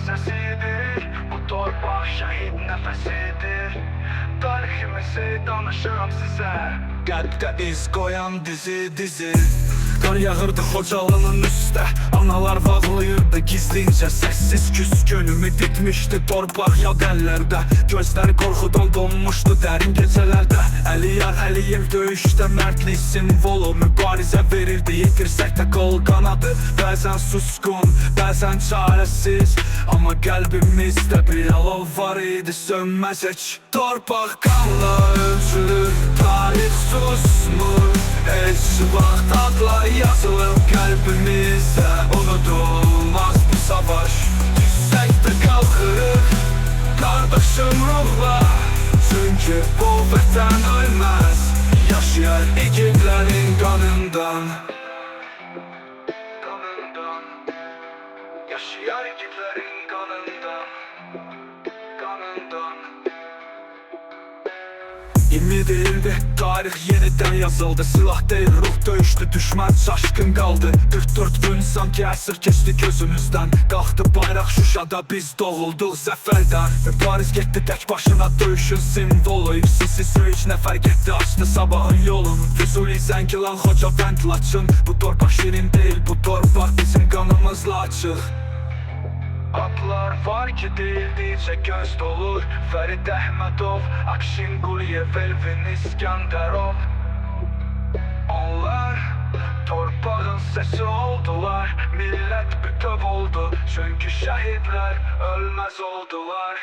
səsidir. Bu torpaq şəhid nəfəsidir. Tariximizi danışıram sizə, qəlbdə iz qoyan dizi. Qar yağırdı Xocalının üstə, analar bağlayırdı gizlincə. Səssiz küskünümü ditmişdi torpaq yad əllərdə. Gözləri qorxudan donmuşdu dərin gecələrdə. Əliyar Əliyev döyüşdə mərdlik simvolu, mübarizə verirdi, yetirsək də qol qanadı. Bəzən susqun, bəzən çarəsiz, amma qəlbimizdə bir alov var idi, sönməz heç. Torpaq qanla ölçülür, tarix susmur. Heç vaxt adlar yazılıb qəlbimizdə, unudulmaz bu savaş. Düşsək də qalxırıq, qardaşım ruhla. Çünki bu vətən ölməz, yaşayar igidlərin qanından. Yaşayar igidlərin qanından. 27 ildir tarix yenidən yazıldı. Silah deyil ruh döyüşdü, düşmən çaşqın qaldı. 44 gün sanki əsr keçdi gözümüzdən. Qalxdı bayraq Şuşada, biz doğulduq zəfərdən. Mübariz getdi tək başına, döyüşün simvolu. İpsiz üç nəfər getdi, açdı sabahın yolunu. Füzuli, Zəngilan, Xocavənd, Laçın. Bu torpaq şirin deyil, bu torpaq bizim qanımızla açıq. Adlar var ki deyildikcə göz dolur. Fərid Əhmədov, Akşin Quliyev, Elvin İskəndərov. Onlar torpağın səsi oldular. Millət bütöv oldu, çünki şəhidlər ölməz oldular.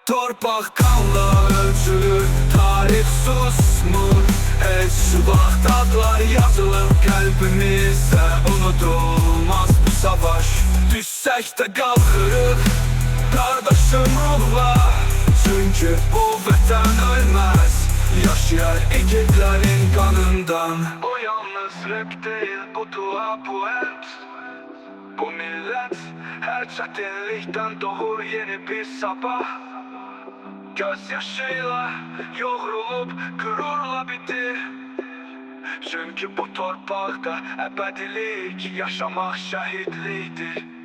Torpaq qanla ölçülür, tarix susmur. Heç vaxt adlar yazılıb qəlbimizdə, unudulmaz bu savaş. Düşsək də qalxırıq, qardaşım ruhla. Çünki bu vətən ölməz, yaşayar igidlərin qanından. Bu yalnız rap deyil, bu dua, bu ət. Bu millət hər çətinlikdən doğur yeni bir sabah. Göz yaşıyla yoğrulub qürurla bitir. Çünki bu torpaqda əbədilik yaşamaq şəhidlikdir.